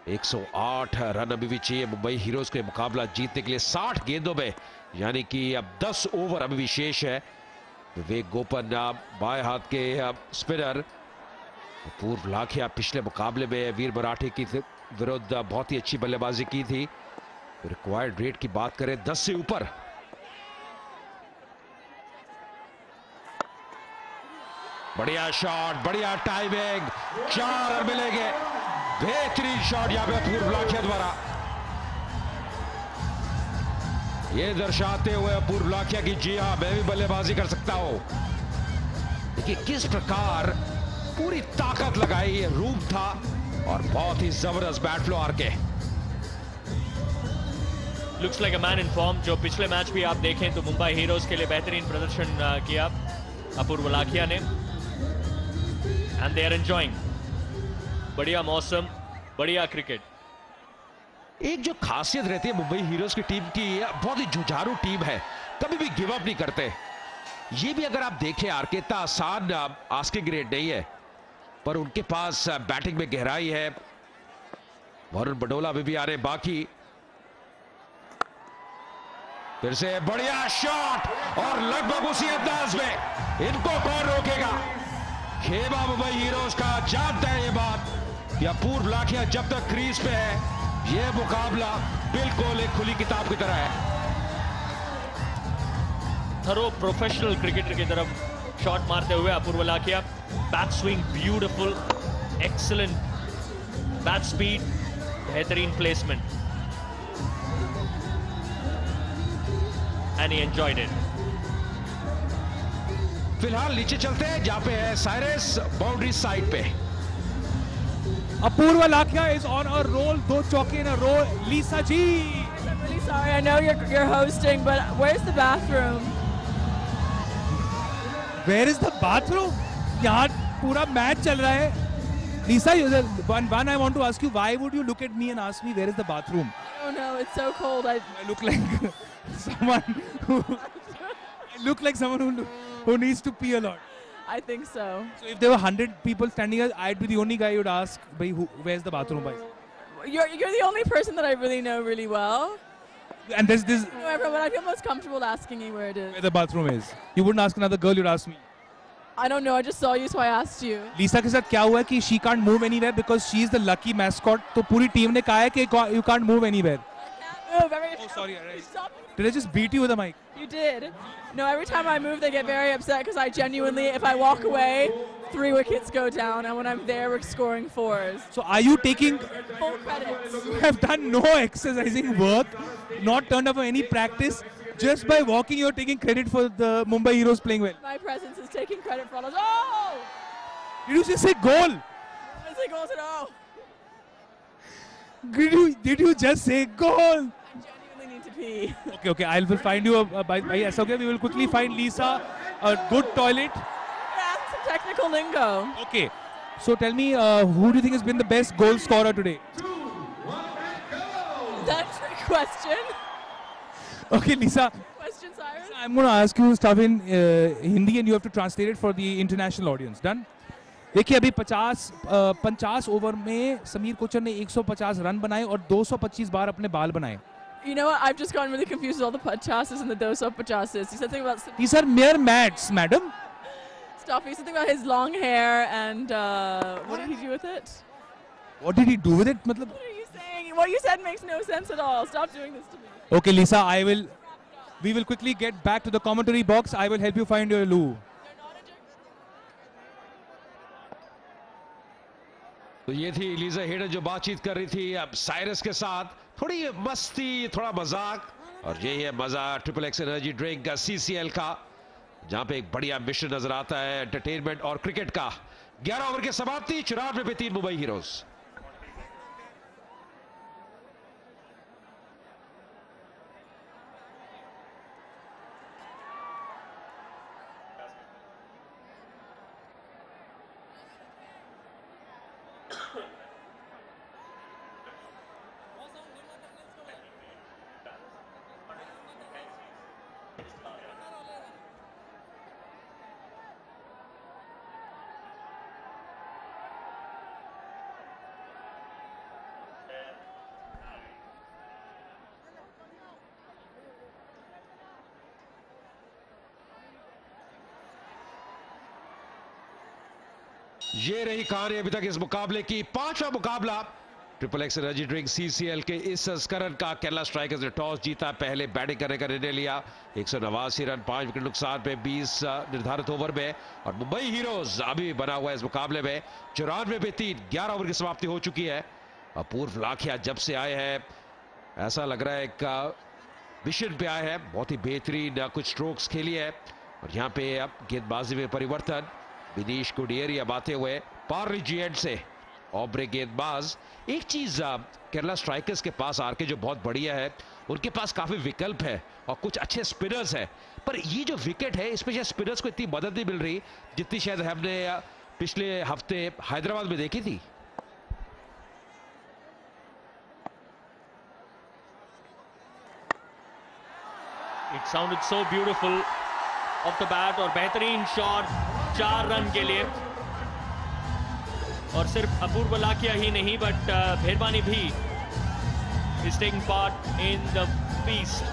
108 run अभी भी चाहिए मुंबई हीरोज को मुकाबला जीतने के लिए 60 गेंदों में, यानी कि अब 10 ओवर अभी भी शेष है। विवेक गोपन बाएं हाथ के स्पिनर। अपूर्व लाखिया पिछले मुकाबले में वीर मराठे की विरुद्ध बहुत ही अच्छी बल्लेबाजी की थी। रिक्वायर्ड रेट की बात करें 10 से ऊपर। बढ़िया शॉट, बढ़िया टाइमिंग, 4 रन मिलेंगे। बेहतरीन शॉट यहां पे अपूर्व लाखिया द्वारा, ये दर्शाते हुए अपूर्व लाखिया की जी हां मैं भी बल्लेबाजी कर सकता हूं। देखिए किस प्रकार पूरी ताकत लगाई, ये रूप था और बहुत ही जबरदस्त बैट फ्लो आरके। Looks like a man in form. जो पिछले मैच भी आप देखें तो मुंबई हीरोज के लिए बेहतरीन प्रदर्शन किया अपूर्व लाखिया ने, एंड दे आर एंजॉयिंग। बढ़िया मौसम, बढ़िया क्रिकेट। एक जो खासियत रहती है मुंबई हीरोज की टीम की, बहुत ही जुझारू टीम है, कभी भी गिव अप नहीं करते। ये भी अगर आप देखें आरके इतना आसान आस्किंग रेट नहीं है, पर उनके पास बैटिंग में गहराई है। वरुण बडोला भी आ रहे बाकी। फिर से बढ़िया शॉट और लगभग उसी अंदाज में, इनको कौन रोकेगा। खेमा मुंबई हीरोज का, जानते हैं ये बात कि अपूर्व लाखिया जब तक क्रीज पे है ये मुकाबला बिल्कुल एक खुली किताब की तरह है। थरो प्रोफेशनल क्रिकेटर की तरफ शॉट मारते हुए Apurva Lakhia. Back swing beautiful, excellent bat speed, बेहतरीन placement, and he enjoyed it. फिलहाल नीचे चलते हैं जहां पे है साइरस बाउंड्री साइड पे। Apurva Lakhia is on a roll, 2 चौके in a row. Lisa ji. I'm really sorry. I know you're hosting, but where's the bathroom? Where is the bathroom? यहाँ पूरा मैच चल रहा है. Lisa, one I want to ask you, why would you look at me and ask me where is the bathroom? I don't know. It's so cold. I look like someone who who needs to pee a lot. I think so. So if there were 100 people standing, I'd be the only guy you'd ask, where's the bathroom, bhai? You're the only person that I really know really well. And there's this. I know everyone. I feel most comfortable asking you where it is. Where the bathroom is. You wouldn't ask another girl, you'd ask me. I don't know. I just saw you, so I asked you. Lisa के साथ क्या हुआ कि she can't move anywhere because she is the lucky mascot. तो पूरी team ने कहा है कि you can't move anywhere. Move Oh, sorry. Did I just beat you with the mic? You did. No, every time I move, they get very upset because I genuinely, if I walk away, 3 wickets go down, and when I'm there, we're scoring 4s. So are you taking Full credit? You have done no exercising work, not turned up for any practice. Just by walking, you're taking credit for the Mumbai Heroes playing well. My presence is taking credit for all this. Oh! Did you just say goal? I didn't say goals at all. Did you just say goal? I genuinely need to pee. Okay. I will find you by SOK. We will quickly find Lisa a good toilet. That's some technical lingo. Okay. So tell me, who do you think has been the best goal scorer today? That's a question. Okay, Lisa. Question, Cyrus? I'm going to ask you stuff in Hindi and you have to translate it for the international audience. Done? देखिए अभी 50 over में समीर कोचर ने 150 run बनाए और 225 बार अपने बाल बनाए. You know what? I've just gotten really confused with all the pachases and the dosa pachases. You said something about These are mere maths, madam. stuff. You said something about his long hair and what did he do with it? What did he do with it? मतलब? What are you saying? What you said makes no sense at all. Stop doing this to me. Okay, Lisa, we will quickly get back to the commentary box. I will help you find your loo. तो ये थी Lisa Hayden जो बातचीत कर रही थी अब Cyrus के साथ. थोड़ी मस्ती, थोड़ा मजाक, और ये है मजा ट्रिपल एक्स एनर्जी ड्रिंक का CCL का, जहां पे एक बढ़िया मिशन नजर आता है एंटरटेनमेंट और क्रिकेट का. 11 ओवर की समाप्ति, 94 पे 3 मुंबई हीरोज. ये रही कहानी अभी तक इस मुकाबले की। पांचवा मुकाबला triple x energy drink CCL के इस संस्करण का। केरला स्ट्राइकर्स ने टॉस जीता, पहले बैटिंग करने का निर्णय लिया। 189 रन 5 विकेट नुकसान पे 20 निर्धारित ओवर में। और मुंबई हीरोज अभी बना हुआ है इस मुकाबले में 94 पे 3, 11 ओवर की समाप्ति हो चुकी है। अपूर्व लाखिया जब से आए हैं ऐसा लग रहा है एक मिशन पे आए हैं। बहुत ही बेहतरीन कुछ स्ट्रोक्स खेली है। और यहाँ पे अब गेंदबाजी में परिवर्तन, विनीश कोडियरी अब आते हुए पार्ली जी एंड से ऑब्रे गेंदबाज। एक चीज केरला स्ट्राइकर्स के पास आरके जो बहुत बढ़िया है, उनके पास काफी विकल्प है और कुछ अच्छे स्पिनर्स है। पर ये जो विकेट है इसमें शायद स्पिनर्स को इतनी मदद नहीं मिल रही जितनी शायद हमने पिछले हफ्ते हैदराबाद में देखी थी। It sounded so beautiful off the bat और बेहतरीन शॉट 4 रन के लिए। और सिर्फ अपूर्व लाखिया ही नहीं बट भेरवानी भी is taking part in the feast.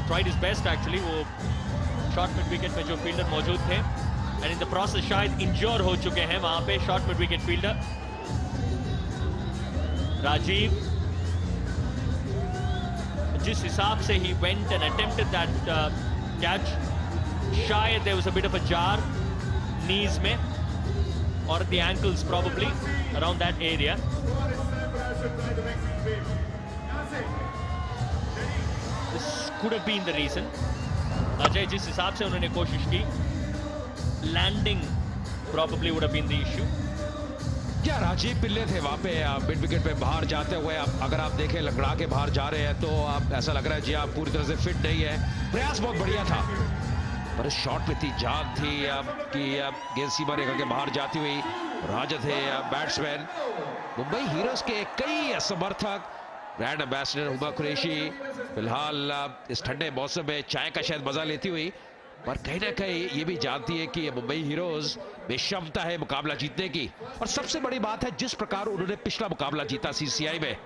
Tried his best actually, वो शॉर्ट मिड विकेट में जो फील्डर मौजूद थे एंड इन द प्रोसेस शायद इंजोर हो चुके हैं वहां पे short mid wicket fielder Rajeev. जिस हिसाब से he went and attempted that catch, शायद there was a bit of a jar knees में और the ankles probably around that area. This could have been the reason. Ajay जिस हिसाब से उन्होंने कोशिश की, landing probably would have been the issue. क्या राजीव पिल्ले थे वहां पे मिड विकेट पे बाहर जाते हुए। अगर आप देखें लंगड़ा के बाहर जा रहे हैं तो आप ऐसा लग रहा है जी आप पूरी तरह से फिट नहीं है। प्रयास बहुत बढ़िया था पर इस शॉट में इतनी जान थी कि गेंद सीमा रेखा के बाहर जाती हुई। राजा थे बैट्समैन। मुंबई हीरोज के कई समर्थक, ब्रांड एम्बेसडर उमा कुरैशी फिलहाल इस ठंडे मौसम में चाय का शायद मजा लेती हुई, पर कहीं ना कहीं ये भी जानती है कि मुंबई हीरोज में क्षमता है मुकाबला जीतने की। और सबसे बड़ी बात है जिस प्रकार उन्होंने पिछला मुकाबला जीता सीसीआई में।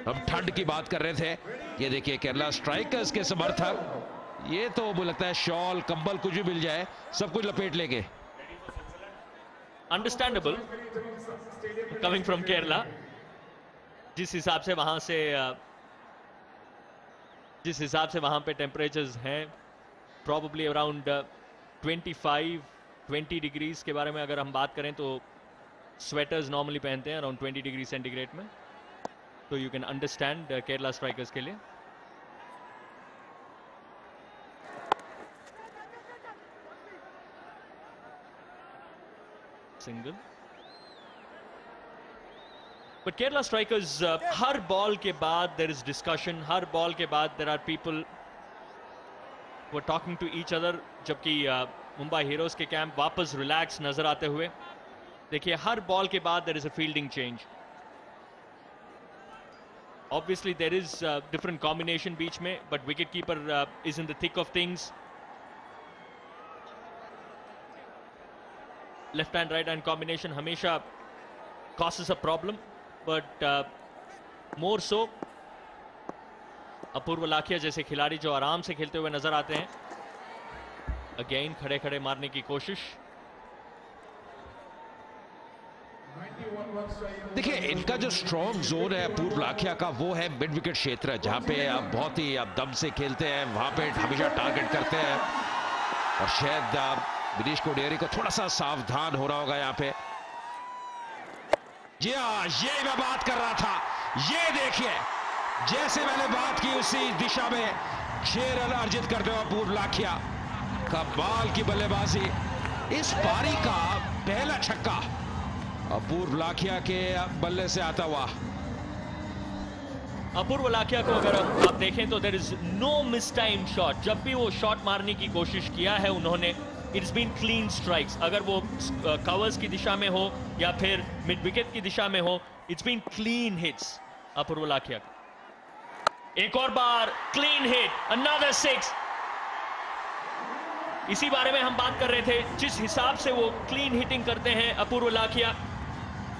हम ठंड की बात कर रहे थे, ये देखिए केरला स्ट्राइकर्स के समर्थक, ये तो मुझे लगता है शॉल कंबल कुछ भी मिल जाए सब कुछ लपेट लेंगे। Understandable coming from Kerala. जिस हिसाब से वहां पे टेम्परेचर्स हैं probably around 25-20 डिग्रीज के बारे में अगर हम बात करें तो स्वेटर्स नॉर्मली पहनते हैं अराउंड 20 डिग्री सेंटीग्रेड में। तो you can understand Kerala strikers के लिए। सिंगल बट केरला स्ट्राइकर्स हर बॉल के बाद देयर इज डिस्कशन, हर बॉल के बाद देयर आर पीपल वो टॉकिंग टू ईच अदर। जबकि मुंबई हीरोज के कैंप वापस रिलैक्स नजर आते हुए। देखिए हर बॉल के बाद there is a fielding change. Obviously there is different combination बीच में but wicket keeper is in the thick of things. Left hand right hand combination हमेशा causes a problem but more so Apurva Lakhia जैसे खिलाड़ी जो आराम से खेलते हुए नजर आते हैं। अगेन खड़े खड़े मारने की कोशिश। देखिए इनका जो स्ट्रॉन्ग जोन है अपूर्व लाखिया का वो है मिड विकेट क्षेत्र, जहां पे आप बहुत ही दम से खेलते हैं, वहां पे हमेशा टारगेट करते हैं। और शायद विनीश कोडियरी को थोड़ा सा सावधान होना होगा यहाँ पे। जी हाँ, ये मैं बात कर रहा था। ये देखिए जैसे मैंने बात की उसी दिशा में 6 रन अर्जित करते हुए अपूर्व लाखिया। कमाल की बल्लेबाजी। इस पारी का पहला छक्का अपूर्व लाखिया के बल्ले से आता हुआ। अपूर्व लाखिया को अगर आप देखें तो there is no mistime shot. जब भी वो शॉट मारने की कोशिश किया है उन्होंने, इट्स बीन क्लीन स्ट्राइक्स। अगर वो कवर्स की दिशा में हो या फिर मिड विकेट की दिशा में हो, इट्स बीन क्लीन हिट्स अपूर्व लाखिया। एक और बार क्लीन हिट, अनदर 6। इसी बारे में हम बात कर रहे थे, जिस हिसाब से वो क्लीन हिटिंग करते हैं Apurva Lakhia,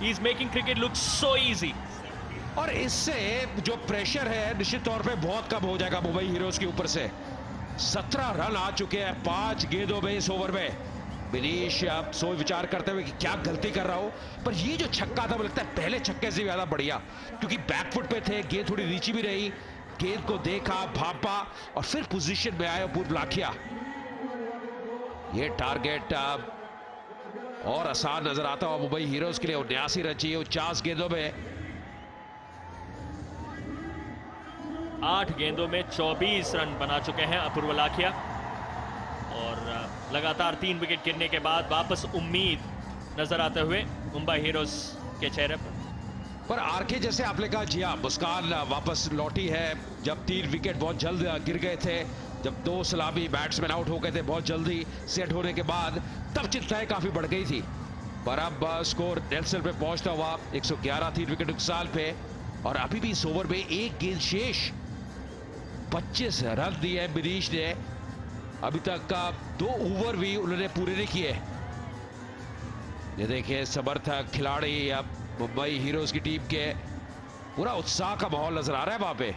he is making cricket look so easy. और इससे जो प्रेशर है निश्चित तौर पे बहुत कम हो जाएगा मुंबई हीरोज के ऊपर से। 17 रन आ चुके हैं 5 गेंदों में इस ओवर में। विनीश अब सोच विचार करते हुए कि क्या गलती कर रहा हो, पर ये जो छक्का था मुझे लगता है पहले छक्के से ज्यादा बढ़िया, क्योंकि बैकफुट पे थे, गेंद थोड़ी नीची भी रही, गेंद को देखा, भापा और फिर पोजीशन में आया अपूर्व लाखिया। ये टारगेट और आसान नजर आता हुआ मुंबई हीरोज के लिए। 79 रन चाहिए 49 गेंदों में। 8 गेंदों में 24 रन बना चुके हैं अपूर्व लाखिया, और लगातार 3 विकेट गिरने के बाद वापस उम्मीद नजर आते हुए मुंबई हीरोज के चेहरे पर आरके जैसे आपने कहा जी हाँ, मुस्कान वापस लौटी है। जब 3 विकेट बहुत जल्द गिर गए थे, जब 2 सलामी बैट्समैन आउट हो गए थे बहुत जल्दी सेट होने के बाद, तब चिंताएं काफी बढ़ गई थी। पर अब स्कोर नेल्सन पे पहुंचता हुआ 111, 3 विकेट नुकसान पे, और अभी भी इस ओवर में 1 गेंद शेष। 25 रन दिए विनीश ने, अभी तक का 2 ओवर भी उन्होंने पूरे नहीं किए। ये देखिए समर्थक खिलाड़ी अब मुंबई हीरोज की टीम के, पूरा उत्साह का माहौल नजर आ रहा है वहां पे।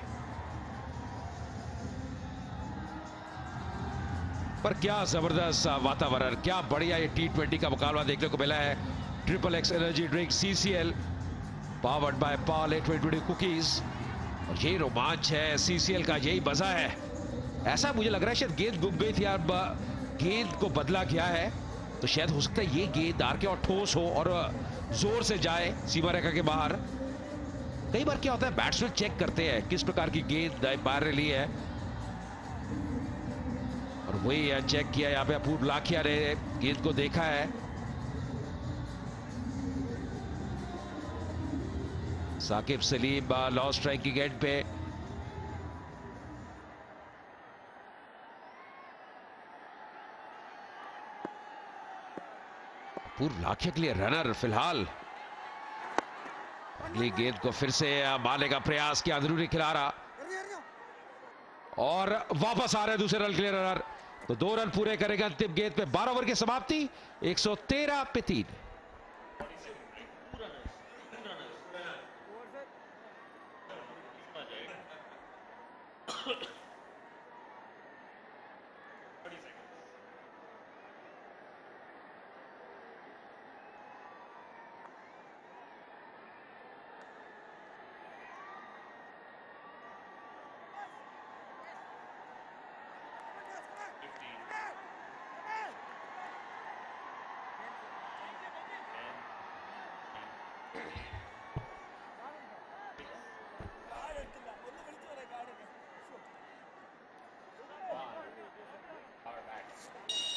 पर क्या जबरदस्त वातावरण, क्या बढ़िया ये T20 का मुकाबला देखने को मिला है। XXX energy drink CCL powered by Parle 2020 cookies, और यही रोमांच है CCL का, यही मजा है। ऐसा मुझे लग रहा है शायद गेंद गुम गई थी, अब गेंद को बदला गया है, तो शायद हो सकता है ये गेंद आर के और ठोस हो और जोर से जाए सीमा रेखा के बाहर। कई बार क्या होता है बैट्समैन चेक करते हैं किस प्रकार की गेंद बाहर ली है, और वही चेक किया यहाँ पे अपूर्व लाखिया ने, गेंद को देखा है। साकिब सलीम लॉ स्ट्राइकिंग एंड पे। अपूर्व लाखिया के लिए रनर फिलहाल। अगली गेंद को फिर से मारने का प्रयास किया अंदरूनी खिलाड़ा, और वापस आ रहे हैं दूसरे रन के लिए रनर, तो 2 रन पूरे करेंगे अंतिम गेंद पे। 12 ओवर की समाप्ति 113 पे 3।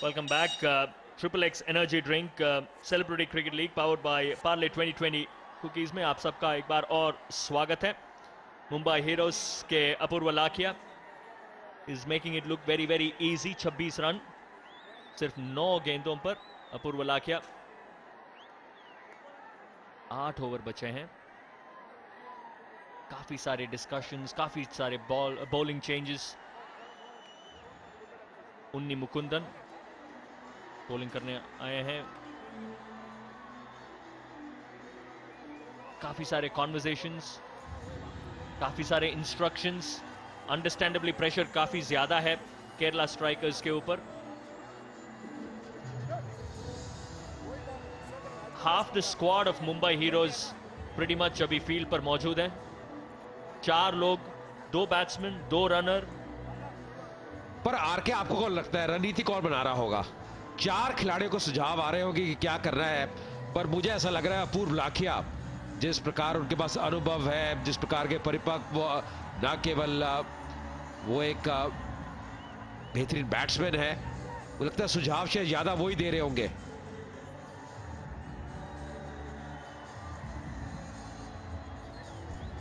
Welcome back. XXX Energy Drink Celebrity Cricket League powered by Parle 2020 cookies में आप सबका एक बार और स्वागत है। मुंबई हीरोज के Apurva Lakhia is making it look very very easy. 26 run सिर्फ 9 गेंदों पर अपूर्व लाखिया। 8 ओवर बचे हैं। काफी सारे डिस्कशंस, काफी सारे बॉलिंग चेंजेस। उन्नी मुकुंदन बॉलिंग करने आए हैं। काफी सारे कॉन्वर्सेशंस, काफी सारे इंस्ट्रक्शंस। अंडरस्टैंडेबली प्रेशर काफी ज्यादा है केरला स्ट्राइकर्स के ऊपर। Half the squad of Mumbai heroes pretty much अभी फील्ड पर मौजूद हैं। 4 लोग, 2 बैट्समैन, 2 रनर। पर आरके आपको कौन लगता है रणनीति कौन बना रहा होगा? 4 खिलाड़ियों को सुझाव आ रहे होंगे कि क्या करना है, पर मुझे ऐसा लग रहा है अपूर्व लाखिया, जिस प्रकार उनके पास अनुभव है, जिस प्रकार के परिपक्व, न केवल वो एक बेहतरीन बैट्समैन है, मुझे लगता है सुझाव शायद ज्यादा वो ही दे रहे होंगे।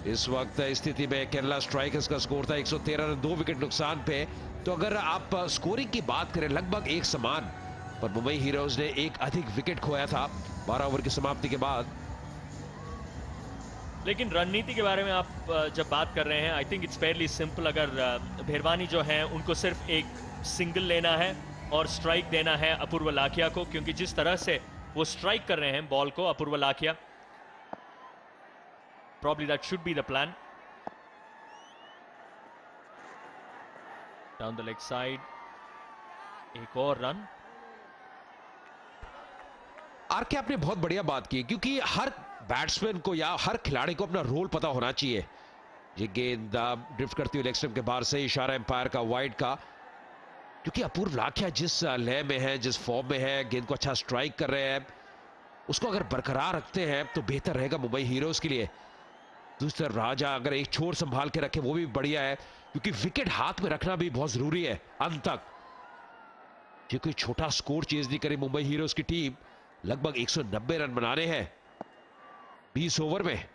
इस वक्त स्थिति में केरला स्ट्राइकर्स का स्कोर था 113 रन, 2 विकेट नुकसान पे। तो अगर आप स्कोरिंग की बात करें लगभग एक समान, पर मुंबई हीरोज ने एक अधिक विकेट खोया था 12 ओवर की समाप्ति के बाद। लेकिन रणनीति के बारे में आप जब बात कर रहे हैं, I think it's Fairlie simple. अगर भेरवानी जो है उनको सिर्फ एक सिंगल लेना है और स्ट्राइक देना है अपूर्व लाखिया को, क्योंकि जिस तरह से वो स्ट्राइक कर रहे हैं बॉल को Apurva Lakhia, probably that should be the plan. Down the leg side, एक और रन। आरके आपने बहुत बढ़िया बात की, क्योंकि हर बैट्समैन को या हर खिलाड़ी को अपना रोल पता होना चाहिए। ये गेंद ड्रिफ्ट करती हुई लेग स्टंप के बाहर से इशारा एम्पायर का वाइड का, क्योंकि अपूर्व लाखिया जिस लय में है, जिस फॉर्म में है, गेंद को अच्छा स्ट्राइक कर रहे हैं, उसको अगर बरकरार रखते हैं तो बेहतर रहेगा मुंबई हीरोज के लिए। दूसरी तरफ राजा अगर एक छोर संभाल के रखे वो भी बढ़िया है, क्योंकि विकेट हाथ में रखना भी बहुत जरूरी है अंत तक। ये कोई छोटा स्कोर चेज नहीं करी मुंबई हीरोज की टीम, लगभग 190 रन बनाने हैं 20 ओवर में।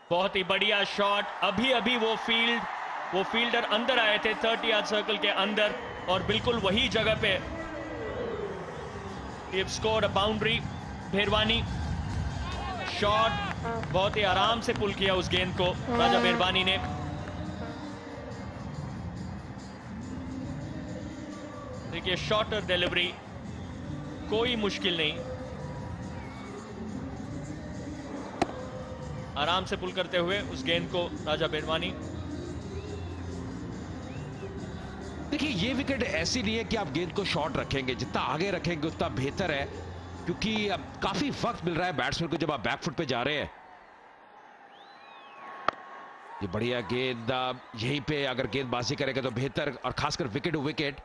बहुत ही बढ़िया शॉट। अभी अभी वो फील्डर अंदर आए थे 30 यार्ड सर्कल के अंदर, और बिल्कुल वही जगह पे स्कोर बाउंड्री। भेरवानी शॉट बहुत ही आराम से पुल किया उस गेंद को राजा भेरवानी ने। देखिए शॉर्टर डिलीवरी, कोई मुश्किल नहीं, आराम से पुल करते हुए उस गेंद को राजा भेरवानी। देखिए ये विकेट ऐसी नहीं है कि आप गेंद को शॉर्ट रखेंगे, जितना आगे रखेंगे उतना बेहतर है, क्योंकि अब काफी वक्त मिल रहा है बैट्समैन को जब आप बैकफुट पे जा रहे हैं। ये बढ़िया गेंद, यहीं पे अगर गेंदबाजी करेंगे तो बेहतर, और खासकर विकेट टू विकेट।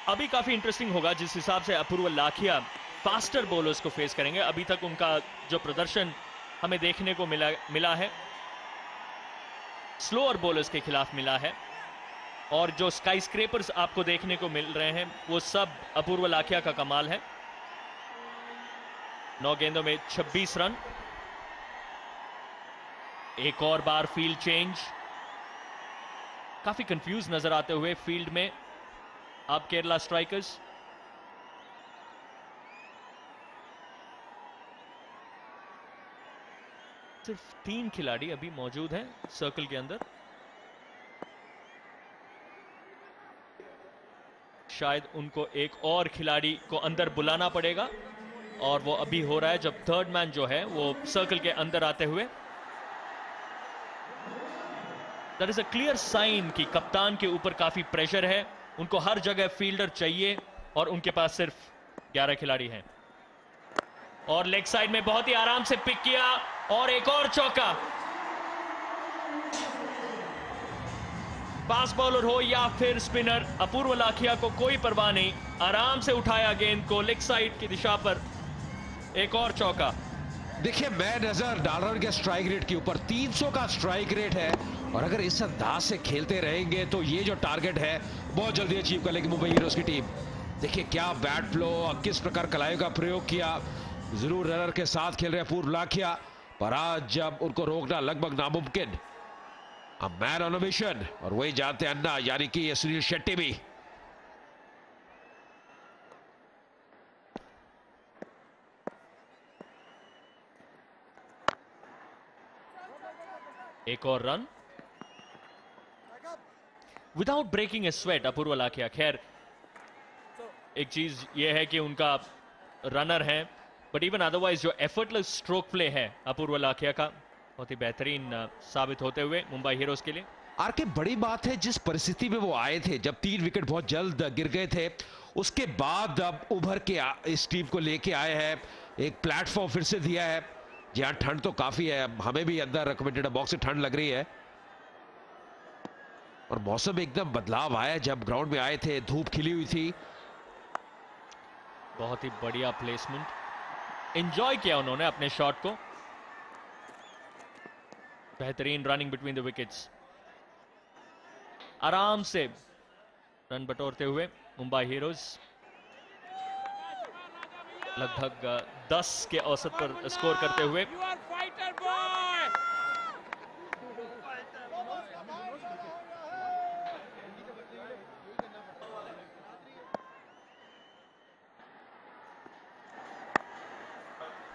अभी काफी इंटरेस्टिंग होगा जिस हिसाब से अपूर्व लाखिया फास्टर बॉलर्स को फेस करेंगे। अभी तक उनका जो प्रदर्शन हमें देखने को मिला है स्लोअर बॉलर्स के खिलाफ मिला है, और जो स्काई स्क्रेपर्स आपको देखने को मिल रहे हैं वो सब अपूर्व लाखिया का कमाल है। 9 गेंदों में 26 रन। एक और बार फील्ड चेंज, काफी कंफ्यूज नजर आते हुए फील्ड में आप केरला स्ट्राइकर्स। सिर्फ 3 खिलाड़ी अभी मौजूद हैं सर्कल के अंदर। शायद उनको एक और खिलाड़ी को अंदर बुलाना पड़ेगा, और वो अभी हो रहा है जब थर्ड मैन जो है वो सर्कल के अंदर आते हुए। That is a clear sign कि कप्तान के ऊपर काफी प्रेशर है, उनको हर जगह फील्डर चाहिए और उनके पास सिर्फ 11 खिलाड़ी हैं। और लेग साइड में बहुत ही आराम से पिक किया, और एक और चौका। फास्ट बॉलर हो या फिर स्पिनर, अपूर्व लाखिया को कोई परवाह नहीं, आराम से उठाया गेंद को लेग साइड की दिशा पर। एक और चौका। देखिए मैं नजर डाल रहा हूं कि स्ट्राइक रेट के ऊपर 300 का स्ट्राइक रेट है, और अगर इस अंदाज से खेलते रहेंगे तो ये जो टारगेट है बहुत जल्दी अचीव कर लेगी मुंबई हीरोज की टीम। देखिए क्या बैट फ्लो, किस प्रकार कलाइयों का प्रयोग किया। जरूर रनर के साथ खेल रहे अपूर्व लाखिया, पर आज जब उनको रोकना लगभग नामुमकिन। A man on a mission, और वही जानते हैं अन्ना यानी कि ये सुनील शेट्टी भी। एक और रन विदाउट ब्रेकिंग ए स्वेट अपूर्व लाखिया। खैर एक चीज यह है कि उनका रनर है, बट इवन अदरवाइज जो एफर्टलेस स्ट्रोक प्ले है अपूर्व लाखिया का, बहुत ही बेहतरीन साबित होते हुए मुंबई हीरोज के लिए। आरके बड़ी बात है जिस परिस्थिति में वो आए थे, जब 3 विकेट बहुत जल्द गिर गए थे, उसके बाद अब उभर के इस टीम को लेके आए हैं, एक प्लेटफॉर्म फिर से दिया है। जी हाँ, ठंड तो काफी है, हमें भी अंदर रिकमेंडेड बॉक्स से ठंड लग रही है, और मौसम में एकदम बदलाव आया। जब ग्राउंड में आए थे धूप खिली हुई थी। बहुत ही बढ़िया प्लेसमेंट, एंजॉय किया उन्होंने अपने शॉट को। बेहतरीन रनिंग बिटवीन द विकेट्स, आराम से रन बटोरते हुए मुंबई हीरोज लगभग 10 के औसत पर स्कोर करते हुए।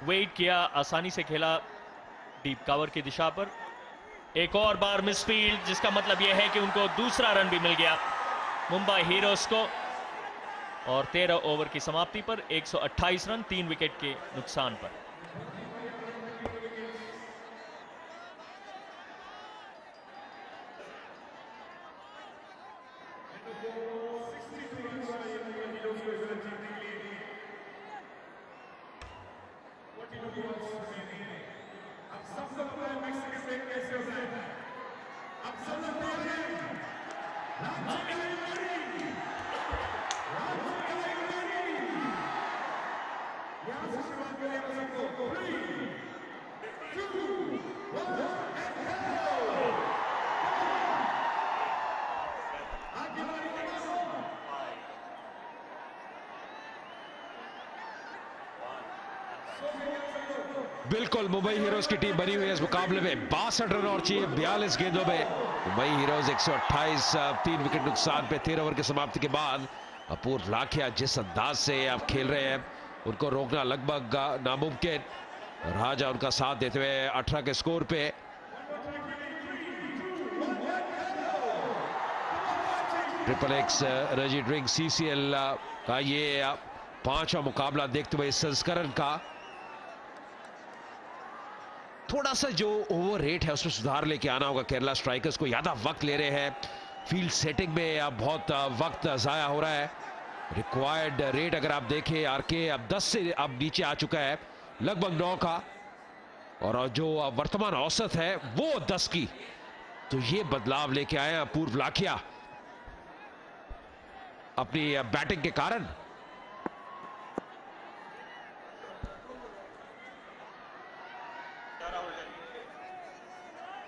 वेट किया, आसानी से खेला डीप कवर की दिशा पर। एक और बार मिसफील्ड, जिसका मतलब यह है कि उनको दूसरा रन भी मिल गया मुंबई हीरोज को। और 13 ओवर की समाप्ति पर 128 रन 3 विकेट के नुकसान पर। बिल्कुल मुंबई हीरोज की टीम बनी हुई है इस मुकाबले में। 62 रन और चाहिए 42 गेंदों में। मुंबई हीरोज 128 3 विकेट नुकसान पे 13 ओवर की समाप्ति के बाद। अपूर्व लाखिया जिस अंदाज से आप खेल रहे हैं उनको रोकना लगभग नामुमकिन। राजा उनका साथ देते हुए 18 के स्कोर पे। Triple x Ranji drink CCL का ये 5वां मुकाबला देखते हुए इस संस्करण का थोड़ा सा जो ओवर रेट है उसमें सुधार लेके आना होगा केरला स्ट्राइकर्स को। ज्यादा वक्त ले रहे हैं फील्ड सेटिंग में, अब बहुत वक्त जाया हो रहा है। रिक्वायर्ड रेट अगर आप देखें आरके अब 10 से अब नीचे आ चुका है, लगभग 9 का, और जो वर्तमान औसत है वो 10 की। तो ये बदलाव लेके आए अपूर्व लाखिया अपनी बैटिंग के कारण।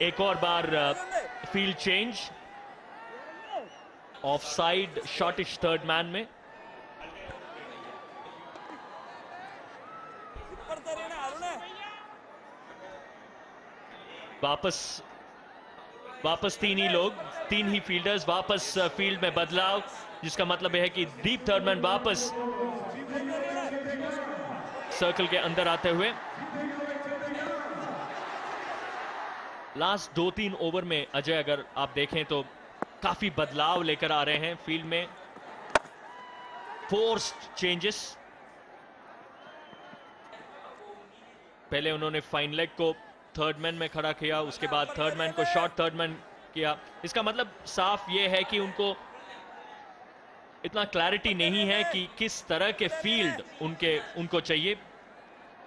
एक और बार field change, off side shortish third man में। वापस तीन ही फील्डर्स वापस फील्ड में बदलाव, जिसका मतलब है कि डीप थर्ड मैन वापस सर्कल के अंदर आते हुए। लास्ट 2-3 ओवर में अजय अगर आप देखें तो काफी बदलाव लेकर आ रहे हैं फील्ड में, फोर्स्ड चेंजेस। पहले उन्होंने फाइन लेग को थर्ड मैन में खड़ा किया, उसके बाद थर्ड मैन को शॉर्ट थर्ड मैन किया। इसका मतलब साफ यह है कि उनको इतना क्लैरिटी नहीं है कि किस तरह के फील्ड उनको चाहिए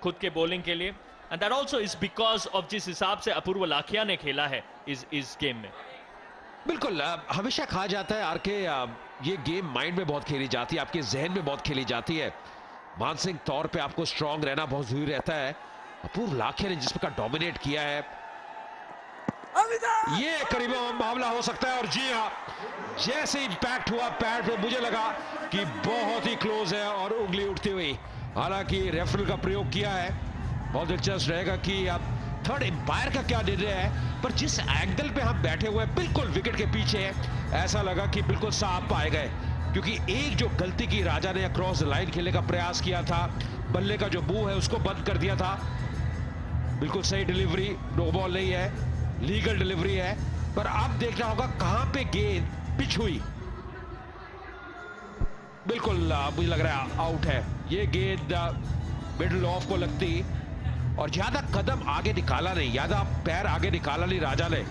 खुद के बॉलिंग के लिए। And that also is because of जिस हिसाब से अपूर्व लाखिया ने खेला है इस गेम में। बिल्कुल हमेशा कहा जाता है आरके ये गेम माइंड में बहुत खेली जाती है, आपके जहन में बहुत खेली जाती है। मानसिक तौर पे आपको स्ट्रांग रहना बहुत जरूरी रहता है। अपूर्व लाखिया ने जिस प्रकार डोमिनेट किया है, ये करीब मामला हो सकता है। और जी हाँ, जैसे इंपैक्ट हुआ पैड पे मुझे लगा कि बहुत ही क्लोज है और उंगली उठती हुई। हालांकि रेफरी का प्रयोग किया है, बहुत दिलचस्प रहेगा कि अब थर्ड एम्पायर का क्या निर्णय है। पर जिस एंगल पे हम बैठे हुए हैं बिल्कुल विकेट के पीछे है, ऐसा लगा कि बिल्कुल साफ पाए गए, क्योंकि एक जो गलती की राजा ने अक्रॉस लाइन खेलने का प्रयास किया था, बल्ले का जो मुंह है उसको बंद कर दिया था। बिल्कुल सही डिलीवरी, नो बॉल नहीं है, लीगल डिलीवरी है। पर अब देखना होगा कहां पे गेंद पिच हुई। बिल्कुल मुझे लग रहा है आउट है। ये गेंद मिडल ऑफ को लगती और ज्यादा कदम आगे निकाला नहीं, ज्यादा पैर आगे निकाला नहीं राजा ने।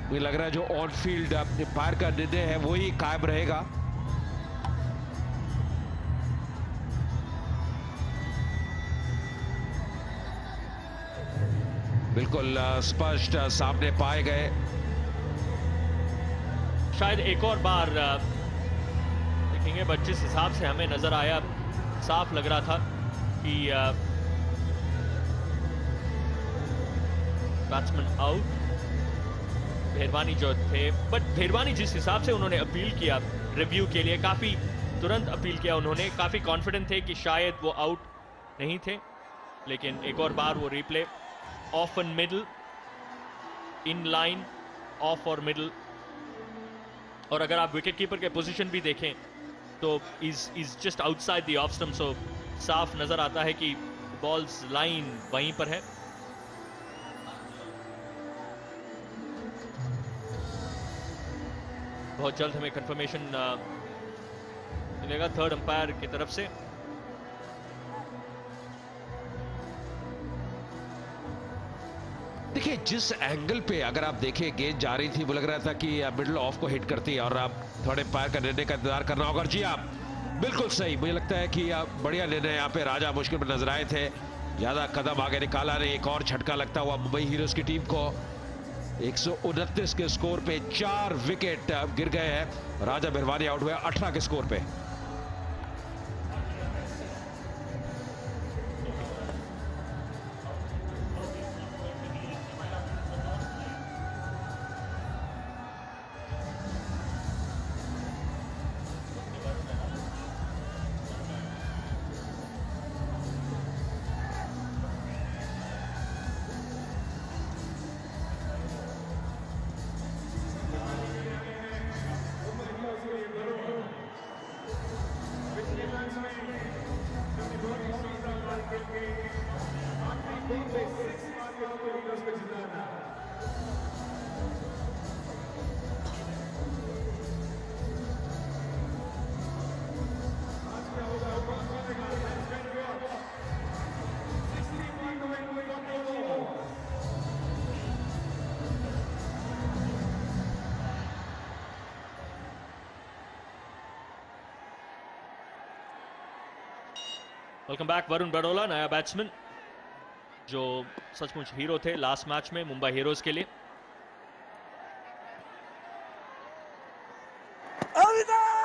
मुझे लग रहा है जो ऑन फील्ड एम्पायर का निर्णय है वही कायम रहेगा। बिल्कुल स्पष्ट सामने पाए गए। शायद एक और बार देखेंगे, बट जिस हिसाब से हमें नजर आया साफ लग रहा था कि बैट्समैन आउट। भेरवानी जो थे, बट भेरवानी जिस हिसाब से उन्होंने अपील किया रिव्यू के लिए, काफी तुरंत अपील किया उन्होंने, काफी कॉन्फिडेंट थे कि शायद वो आउट नहीं थे। लेकिन एक और बार वो replay, of and middle, in line, of और मिडल। और अगर आप विकेट कीपर के पोजीशन भी देखें तो is just outside the off stump, so साफ नजर आता है कि बॉल्स लाइन वहीं पर है। बहुत जल्द हमें कंफर्मेशन मिलेगा थर्ड अंपायर की तरफ से। देखिए जिस एंगल पे अगर आप देखें गेंद जा रही थी वो लग रहा था कि मिडल ऑफ को हिट करती है और आप थर्ड एम्पायर का निर्णय का इंतजार करना होगा। जी आप बिल्कुल सही, मुझे लगता है कि बढ़िया निर्णय यहाँ पे राजा मुश्किल में नजर आए थे, ज्यादा कदम आगे निकाला नहीं। एक और झटका लगता हुआ मुंबई हीरोज की टीम को 129 के स्कोर पे 4 विकेट गिर गए हैं। राजा बिरवानी आउट हुए 18 के स्कोर पे। वेलकम बैक वरुण बड़ोला, नया बैट्समैन जो सचमुच हीरो थे लास्ट मैच में मुंबई हीरोज के लिए।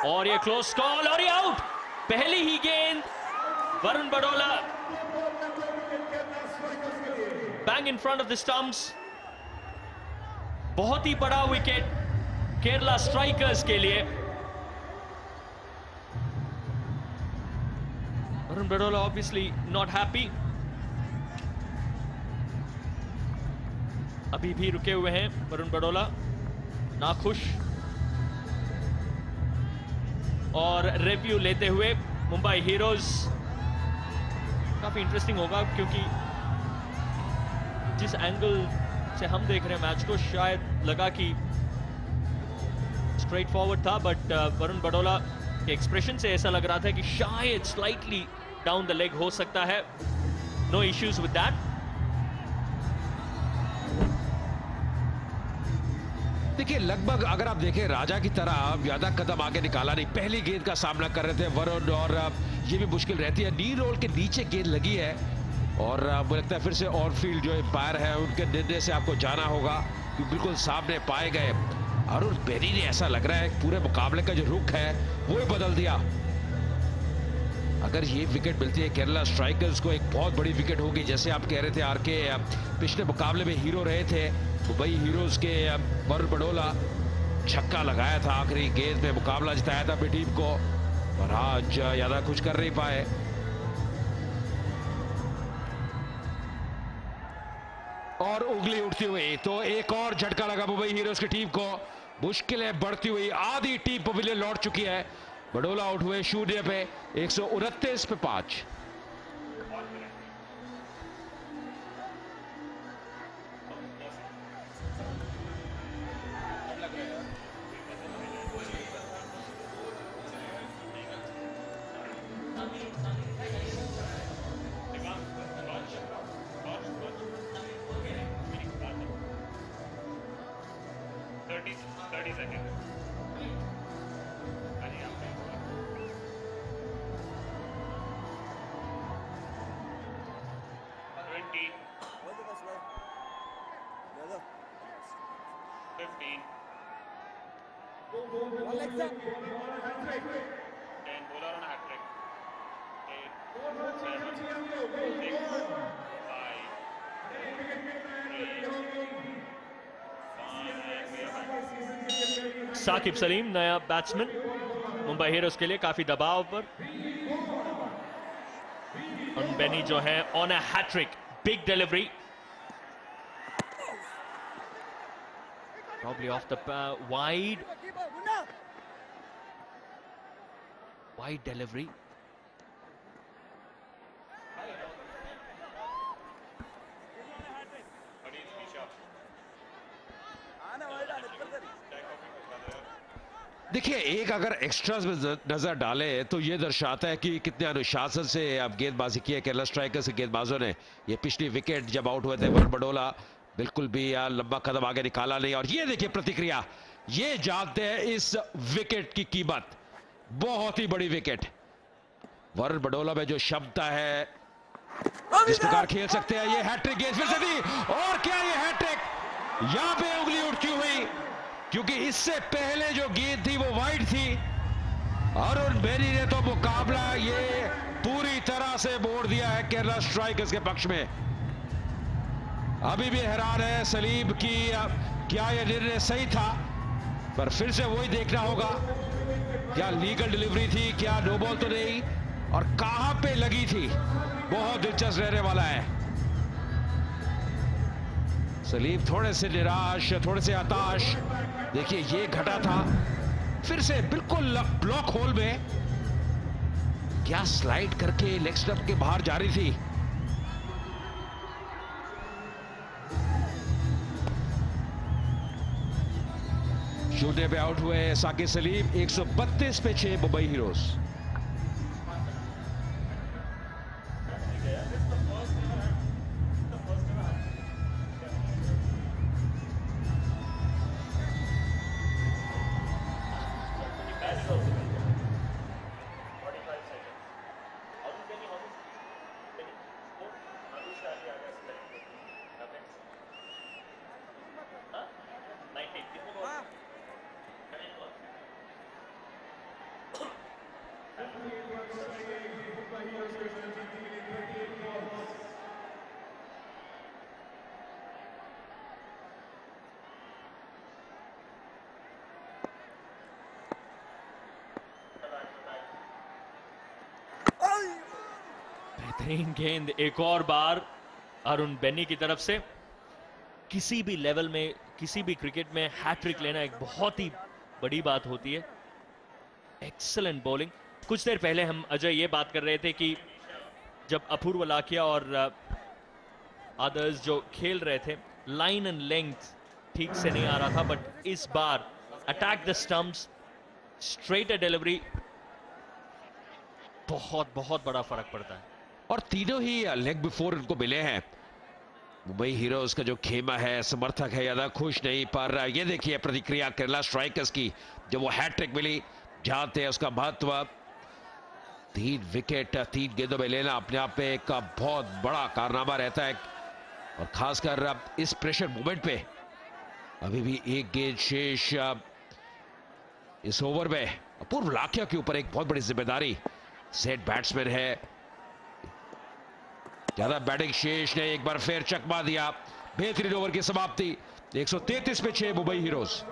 और ये क्लोज कॉल और ये आउट। पहली ही गेंद Varun Badola bang in front of the stumps. बहुत ही बड़ा विकेट केरला स्ट्राइकर्स के लिए। Varun Badola obviously not happy, अभी भी रुके हुए हैं वरुण बड़ोला, नाखुश। और रिव्यू लेते हुए मुंबई हीरोज। काफी इंटरेस्टिंग होगा क्योंकि जिस एंगल से हम देख रहे हैं मैच को, शायद लगा कि स्ट्रेट फॉरवर्ड था, बट वरुण बड़ोला के एक्सप्रेशन से ऐसा लग रहा था कि शायद स्लाइटली डाउन द लेग हो सकता है। No issues with that. देखिए लगभग अगर आप देखें राजा की तरह ज्यादा कदम आगे निकाला नहीं, पहली गेंद का सामना कर रहे थे वरुण, और ये भी मुश्किल रहती है। नी रोल के नीचे गेंद लगी है और मुझे लगता है फिर से ऑन फील्ड जो एम्पायर है उनके निर्णय से आपको जाना होगा कि बिल्कुल सामने पाए गए। अरुण बेनी ने ऐसा लग रहा है पूरे मुकाबले का जो रुख है वो ही बदल दिया। अगर ये विकेट मिलती है केरला स्ट्राइकर्स को, एक बहुत बड़ी विकेट होगी। जैसे आप कह रहे थे आरके, पिछले मुकाबले में हीरो रहे थे मुंबई हीरोज के वरुण बड़ोला, छक्का लगाया था आखिरी गेंद में, मुकाबला जिताया था अपनी टीम को, और आज ज्यादा कुछ कर नहीं पाए। और उंगली उठती हुई तो एक और झटका लगा मुंबई हीरोज की टीम को। मुश्किलें बढ़ती हुई, आधी टीम पवेलियन लौट चुकी है। बड़ोला आउट हुए 0 पे, 129 पे 5। साकिब सलीम नया बैट्समैन मुंबई हीरोज के लिए, काफी दबाव पर। और बेनी जो है on a hat trick, big delivery, probably off the wide delivery. देखिए, एक अगर एक्स्ट्रास में नजर डाले तो ये दर्शाता है कि कितने अनुशासन से अब गेंदबाजी की है केरला स्ट्राइकर्स के गेंदबाजों ने। ये पिछली विकेट जब आउट हुए थे वरुण बडोला, बिल्कुल भी लंबा कदम आगे निकाला नहीं। और ये देखिए प्रतिक्रिया, ये जानते हैं इस विकेट की कीमत, बहुत ही बड़ी विकेट। वरुण बडोला में जो क्षमता है, जिस प्रकार खेल सकते हैं, ये हैट्रिक गेंद फिर से दी। और क्या ये हैट्रिक, यहां पे उंगली उठती हुई, क्योंकि इससे पहले जो गेंद थी वो वाइड थी। अरुण बेरी ने तो मुकाबला ये पूरी तरह से मोड़ दिया है केरला स्ट्राइकर्स के पक्ष में। अभी भी हैरान है सलीम की क्या यह निर्णय सही था, पर फिर से वही देखना होगा, क्या लीगल डिलीवरी थी, क्या नो बॉल तो नहीं, और कहां पे लगी थी, बहुत दिलचस्प रहने वाला है। सलीम थोड़े से निराश, थोड़े से हताश। देखिए ये घटा था, फिर से बिल्कुल ब्लॉक होल में, क्या स्लाइड करके लेग स्टंप के बाहर जा रही थी। शून्य पे आउट हुए साकिब सलीम, 132 पे 6 मुंबई हीरोज। बेहतरीन गेंद एक और बार अरुण बेनी की तरफ से। किसी भी लेवल में, किसी भी क्रिकेट में हैट्रिक लेना एक बहुत ही बड़ी बात होती है। Excellent bowling. कुछ देर पहले हम अजय ये बात कर रहे थे कि जब अपूर्व लाखिया और अदर्स जो खेल रहे थे, लाइन एंड लेंथ ठीक से नहीं आ रहा था, बट इस बार attack the stumps, straight delivery, बहुत बहुत बड़ा फर्क पड़ता है। और तीनों ही लेग बिफोर इनको मिले हैं। मुंबई हीरोज का जो खेमा है, समर्थक है, ज्यादा खुश नहीं, पर ये देखिए प्रतिक्रिया केरला स्ट्राइकर्स की, जब वो हैट्रिक मिली, जानते हैं उसका महत्व। 3 विकेट 3 गेंदों में लेना अपने आप में एक बहुत बड़ा कारनामा रहता है, और खासकर इस प्रेशर मोमेंट पे। अभी भी एक गेंद शेष इस ओवर में। अपूर्व लाखिया के ऊपर एक बहुत बड़ी जिम्मेदारी, सेट बैट्समैन है, ज्यादा बैटिंग शेष ने एक बार फिर चकमा दिया। बेहतरीन ओवर की समाप्ति, 133 पे 6 मुंबई हीरोज।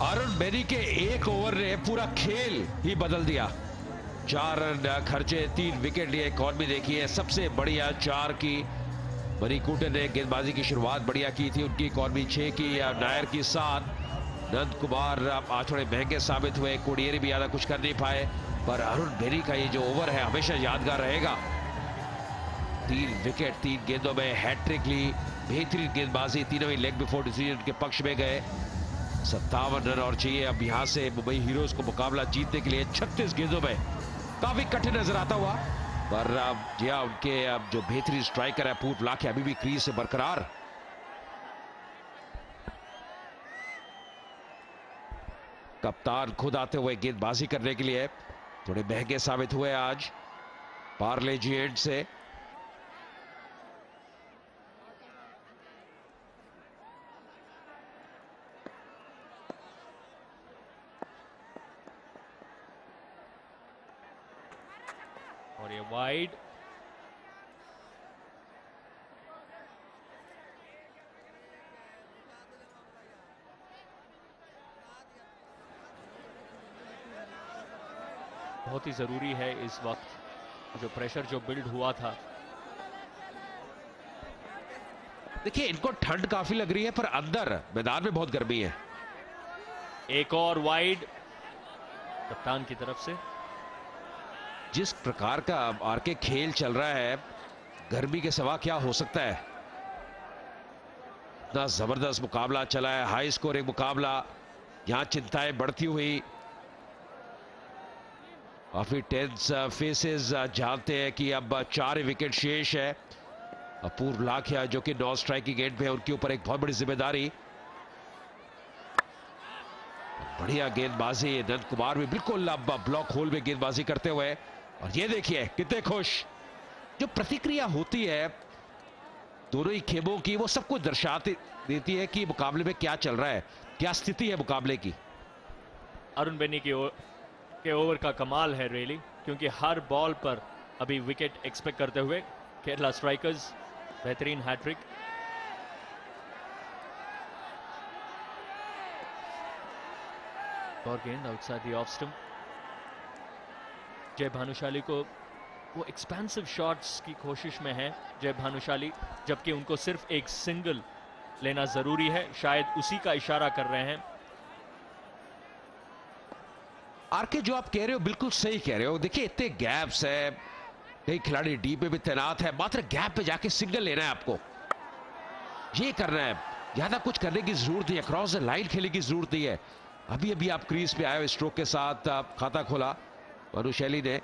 अरुण बेनी के एक ओवर ने पूरा खेल ही बदल दिया। 4 रन खर्चे, 3 विकेट लिए। इकॉनमी देखिए सबसे बढ़िया 4 की मणिकूटन ने गेंदबाजी की शुरुआत बढ़िया की थी, उनकी इकॉनमी 6 की, नायर की 7। नंद कुमार आज थोड़े महंगे साबित हुए, कोडियरी भी ज्यादा कुछ कर नहीं पाए, पर अरुण बेनी का ये जो ओवर है हमेशा यादगार रहेगा। 3 विकेट 3 गेंदों में हैट्रिक ली, बेहतरीन गेंदबाजी, तीनों ही लेग बिफोर डिसीजन के पक्ष में गए। 57 रन और चाहिए अब यहां से मुंबई हीरोज को मुकाबला जीतने के लिए। 36 गेंदों में काफी कठिन नजर आता हुआ, पर जी हाँ, उनके अब जो बेहतरीन स्ट्राइकर है अपूर्व लाखिया अभी भी क्रीज से बरकरार। कप्तान खुद आते हुए गेंदबाजी करने के लिए, थोड़े महंगे साबित हुए आज पार्ले जी एंड से। वाइड। बहुत ही जरूरी है इस वक्त, जो प्रेशर जो बिल्ड हुआ था। देखिए इनको ठंड काफी लग रही है, पर अंदर मैदान में बहुत गर्मी है। एक और वाइड कप्तान की तरफ से। जिस प्रकार का आरके खेल चल रहा है, गर्मी के सिवा क्या हो सकता है। इतना जबरदस्त मुकाबला चला है, हाई स्कोरिंग मुकाबला। यहां चिंताएं बढ़ती हुई, काफी टेंस फेसेस। जानते हैं कि अब 4 विकेट शेष है। अपूर्व लाखिया जो कि नॉन स्ट्राइकिंग एंड पे है, उनके ऊपर एक बहुत बड़ी जिम्मेदारी। बढ़िया गेंदबाजी, नंद कुमार भी बिल्कुल अब ब्लॉक होल में गेंदबाजी करते हुए। और ये देखिए कितने खुश। जो प्रतिक्रिया होती है दोनों ही खेमों की, वो सब कुछ दर्शाती देती है कि मुकाबले में क्या चल रहा है, क्या स्थिति है मुकाबले की। अरुण बेनी के ओवर का कमाल है रियली, क्योंकि हर बॉल पर अभी विकेट एक्सपेक्ट करते हुए केरला स्ट्राइकर्स बेहतरीन हैट्रिक। और गेंद आउटसाइड द ऑफ स्टंप। जय भानुशाली को वो एक्सपेंसिव शॉट्स की कोशिश में है जय भानुशाली, जबकि उनको सिर्फ एक सिंगल लेना जरूरी है। शायद उसी का इशारा कर रहे हैं। आरके जो आप कह रहे हो बिल्कुल सही कह रहे हो। देखिए इतने गैप्स है, कई खिलाड़ी डीप में भी तैनात है, मात्र गैप पे जाके सिंगल लेना है आपको, ये करना है। ज्यादा कुछ करने की जरूरत नहीं है, क्रॉस द लाइन खेलने की जरूरत नहीं है। अभी अभी आप क्रीज पे आए हो, स्ट्रोक के साथ आप खाता खोला भानुशाली ने।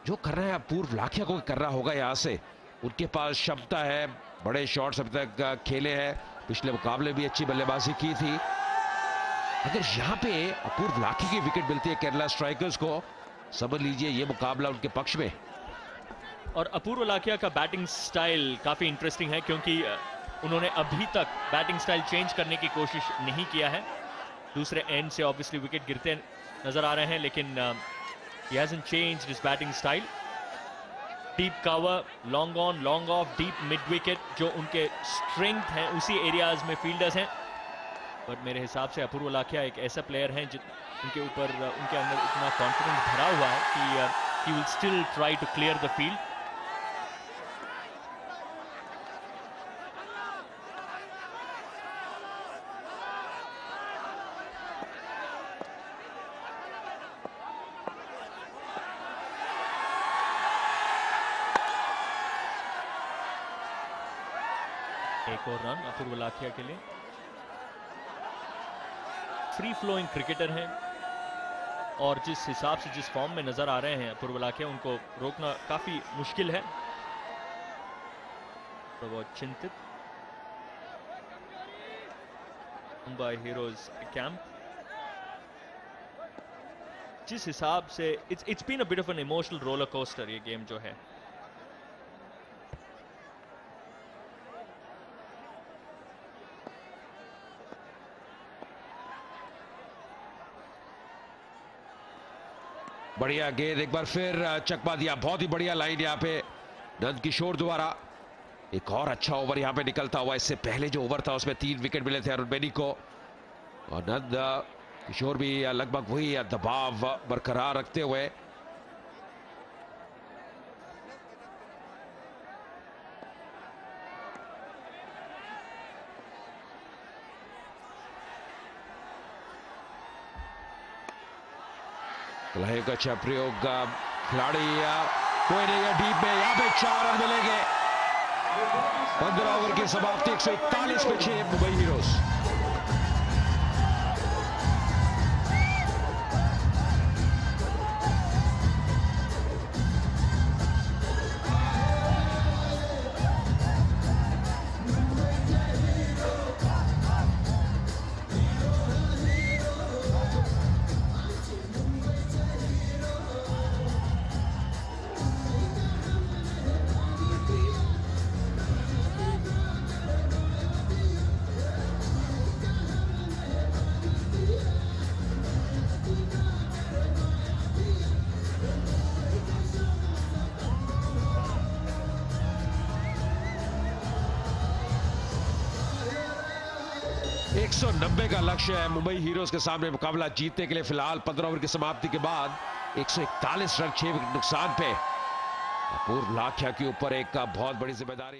जो कर रहे हैं अपूर्व लाखिया को करना होगा यहां से। उनके पास क्षमता है, बड़े शॉट्स अभी तक खेले हैं, पिछले मुकाबले भी अच्छी बल्लेबाजी की थी। अगर यहां पे अपूर्व लाखिया की विकेट मिलती है केरला स्ट्राइकर्स को, समझ लीजिए ये मुकाबला उनके पक्ष में। और अपूर्व लाखिया का बैटिंग स्टाइल काफी इंटरेस्टिंग है, क्योंकि उन्होंने अभी तक बैटिंग स्टाइल चेंज करने की कोशिश नहीं किया है। दूसरे एंड से ऑब्वियसली विकेट गिरते नजर आ रहे हैं, लेकिन he hasn't changed his batting style. Deep cover, long on, long off, deep mid wicket, जो उनके स्ट्रेंथ हैं, उसी एरियाज में फील्डर्स हैं। बट मेरे हिसाब से अपूर्व लाखिया एक ऐसा प्लेयर हैं उनके ऊपर उनके अंदर इतना कॉन्फिडेंस भरा हुआ है कि he will still try to clear the field. एक और रन अपूर्व लाखिया के लिए। फ्री फ्लोइंग क्रिकेटर हैं, और जिस हिसाब से जिस फॉर्म में नजर आ रहे हैं अपूर्व लाखिया, उनको रोकना काफी मुश्किल है। तो वो चिंतित मुंबई हीरोज कैंप, जिस हिसाब से it's been a bit of an emotional roller coaster ये गेम जो है। बढ़िया गेंद, एक बार फिर चकमा दिया। बहुत ही बढ़िया लाइन यहाँ पे नंद किशोर द्वारा। एक और अच्छा ओवर यहाँ पे निकलता हुआ। इससे पहले जो ओवर था उसमें 3 विकेट मिले थे अरुण बेनी को, और नंद किशोर भी लगभग वही दबाव बरकरार रखते हुए। कलाई का अच्छा प्रयोग, खिलाड़ी कोई नहीं है डीप में। यहाँ पे 4 रन मिलेंगे। 15 ओवर की समाप्ति, 141 पे 6 मुंबई हीरोज। 190 का लक्ष्य है मुंबई हीरोज के सामने मुकाबला जीतने के लिए। फिलहाल 15 ओवर की समाप्ति के बाद 141 रन 6 विकेट नुकसान पे अपूर्व लाखिया के ऊपर एक बहुत बड़ी जिम्मेदारी।